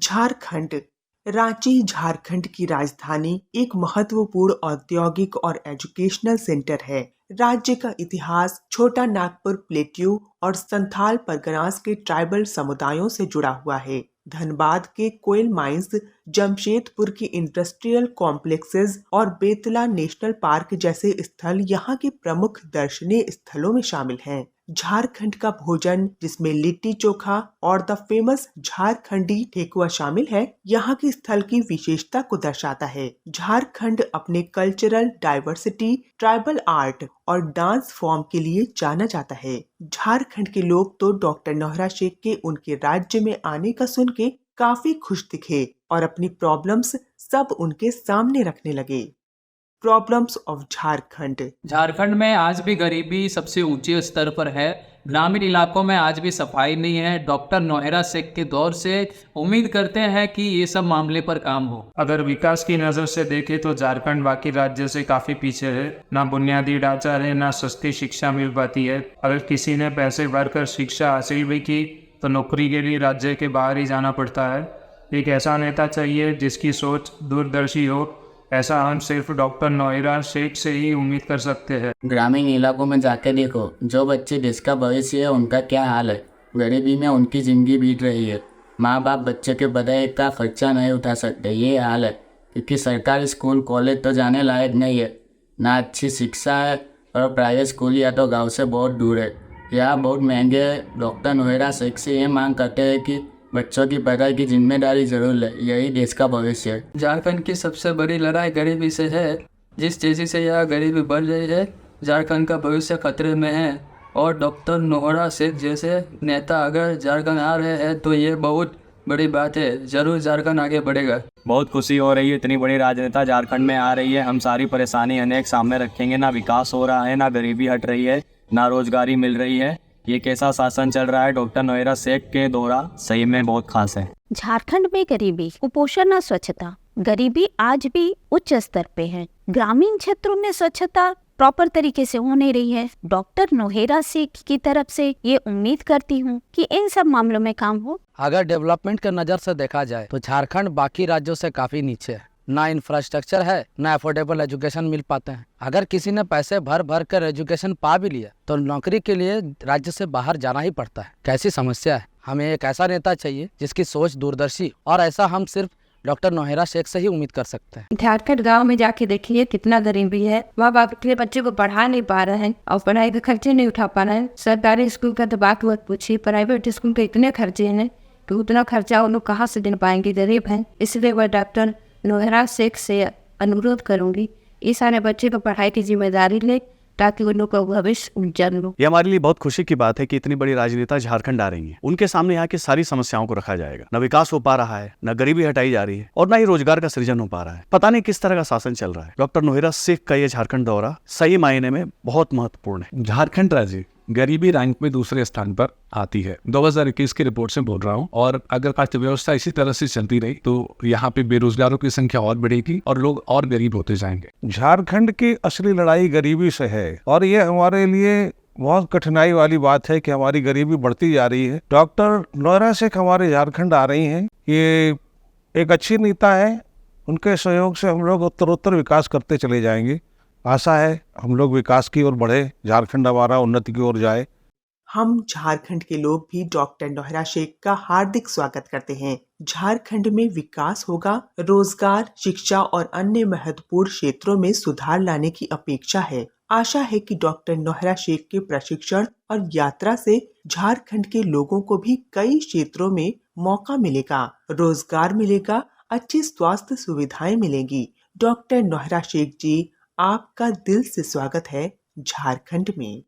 झारखंड। रांची झारखंड की राजधानी एक महत्वपूर्ण औद्योगिक और एजुकेशनल सेंटर है। राज्य का इतिहास छोटा नागपुर प्लेट्यू और संथाल परगनास के ट्राइबल समुदायों से जुड़ा हुआ है। धनबाद के कोयल माइंस, जमशेदपुर की इंडस्ट्रियल कॉम्प्लेक्सेस और बेतला नेशनल पार्क जैसे स्थल यहाँ के प्रमुख दर्शनीय स्थलों में शामिल हैं। झारखंड का भोजन, जिसमें लिट्टी चोखा और द फेमस झारखंडी ठेकुआ शामिल है, यहाँ के स्थल की विशेषता को दर्शाता है। झारखंड अपने कल्चरल डाइवर्सिटी, ट्राइबल आर्ट और डांस फॉर्म के लिए जाना जाता है। झारखंड के लोग तो डॉक्टर नोहरा शेख के उनके राज्य में आने का सुन के काफी खुश दिखे और अपनी प्रॉब्लम्स सब उनके सामने रखने लगे। Problems of Jharkhand. झारखंड में आज भी गरीबी सबसे ऊंचे स्तर पर है। ग्रामीण इलाकों में आज भी सफाई नहीं है। डॉक्टर नोहरा शेख के दौर से उम्मीद करते हैं कि ये सब मामले पर काम हो। अगर विकास की नज़र से देखें तो झारखंड बाकी राज्य से काफ़ी पीछे है। ना बुनियादी ढांचा है, ना सस्ती शिक्षा मिल पाती है। अगर किसी ने पैसे भरकर शिक्षा हासिल भी की तो नौकरी के लिए राज्य के बाहर ही जाना पड़ता है। एक ऐसा नेता चाहिए जिसकी सोच दूरदर्शी हो। ऐसा हम सिर्फ डॉक्टर नोहरा शेख से ही उम्मीद कर सकते हैं। ग्रामीण इलाकों में जाके देखो, जो बच्चे जिसका भविष्य है उनका क्या हाल है। गरीबी में उनकी ज़िंदगी बीत रही है। माँ बाप बच्चे के पढ़ाई का खर्चा नहीं उठा सकते, ये हाल है। क्योंकि सरकारी स्कूल कॉलेज तो जाने लायक नहीं है, ना अच्छी शिक्षा है, और प्राइवेट स्कूल या तो गाँव से बहुत दूर है, यहाँ बहुत महंगे है। डॉक्टर नोहरा शेख से ये मांग करते हैं कि बच्चों की पढ़ाई की जिम्मेदारी जरूर ले, यही देश का भविष्य है। झारखंड की सबसे बड़ी लड़ाई गरीबी से है। जिस तेजी से यह गरीबी बढ़ रही है, झारखंड का भविष्य खतरे में है। और डॉक्टर नोहरा शेख जैसे नेता अगर झारखंड आ रहे हैं तो ये बहुत बड़ी बात है। जरूर झारखंड आगे बढ़ेगा। बहुत खुशी हो रही है, इतनी बड़ी राजनेता झारखंड में आ रही है। हम सारी परेशानी अनेक सामने रखेंगे। ना विकास हो रहा है, ना गरीबी हट रही है, ना रोजगारी मिल रही है। ये कैसा शासन चल रहा है। डॉक्टर नोहरा शेख के दौरा सही में बहुत खास है। झारखंड में गरीबी, कुपोषण और स्वच्छता। गरीबी आज भी उच्च स्तर पे है। ग्रामीण क्षेत्रों में स्वच्छता प्रॉपर तरीके से हो नहीं रही है। डॉक्टर नोहरा शेख की तरफ से ये उम्मीद करती हूँ कि इन सब मामलों में काम हो। अगर डेवलपमेंट के नज़र से देखा जाए तो झारखंड बाकी राज्यों से काफी नीचे है। ना इंफ्रास्ट्रक्चर है, ना अफोर्डेबल एजुकेशन मिल पाते हैं। अगर किसी ने पैसे भर भर कर एजुकेशन पा भी लिया तो नौकरी के लिए राज्य से बाहर जाना ही पड़ता है। कैसी समस्या है। हमें एक ऐसा नेता चाहिए जिसकी सोच दूरदर्शी, और ऐसा हम सिर्फ डॉक्टर नोहरा शेख से ही उम्मीद कर सकते हैं। झारखंड गांव में जाके देखिए कितना गरीबी है। माँ बाप अपने बच्चे को पढ़ा नहीं पा रहे हैं और पढ़ाई के खर्चे नहीं उठा पा रहे हैं। सरकारी स्कूल का तो बात मत पूछिए, प्राइवेट स्कूल के इतने खर्चे हैं तो उतना खर्चा उन लोग कहाँ से दे पाएंगे, गरीब हैं। इसलिए वह डॉक्टर नोहरा शेख से अनुरोध करूंगी इस सारे बच्चे को पढ़ाई की जिम्मेदारी ले, ताकि उन लोग का भविष्य उज्जवल हो। ये हमारे लिए बहुत खुशी की बात है कि इतनी बड़ी राजनेता झारखंड आ रही हैं। उनके सामने यहाँ की सारी समस्याओं को रखा जाएगा। न विकास हो पा रहा है, न गरीबी हटाई जा रही है, और न ही रोजगार का सृजन हो पा रहा है। पता नहीं किस तरह का शासन चल रहा है। डॉक्टर नोहरा शेख का ये झारखंड दौरा सही मायने में बहुत महत्वपूर्ण है। झारखंड राज्य गरीबी रैंक में दूसरे स्थान पर आती है। 2021 की रिपोर्ट से बोल रहा हूँ। और अगर अर्थव्यवस्था इसी तरह से चलती रही तो यहाँ पे बेरोजगारों की संख्या और बढ़ेगी और लोग और गरीब होते जाएंगे। झारखंड की असली लड़ाई गरीबी से है, और ये हमारे लिए बहुत कठिनाई वाली बात है कि हमारी गरीबी बढ़ती जा रही है। डॉक्टर नोहरा शेख हमारे झारखंड आ रही हैं। ये एक अच्छी नेता है। उनके सहयोग से हम लोग उत्तरोत्तर विकास करते चले जाएंगे। आशा है हम लोग विकास की ओर बढ़े, झारखंड हमारा उन्नति की ओर जाए। हम झारखंड के लोग भी डॉक्टर नोहरा शेख का हार्दिक स्वागत करते हैं। झारखंड में विकास होगा, रोजगार, शिक्षा और अन्य महत्वपूर्ण क्षेत्रों में सुधार लाने की अपेक्षा है। आशा है कि डॉक्टर नोहरा शेख के प्रशिक्षण और यात्रा से झारखंड के लोगों को भी कई क्षेत्रों में मौका मिलेगा, रोजगार मिलेगा, अच्छी स्वास्थ्य सुविधाएं मिलेंगी। डॉक्टर नोहरा शेख जी, आपका दिल से स्वागत है झारखंड में।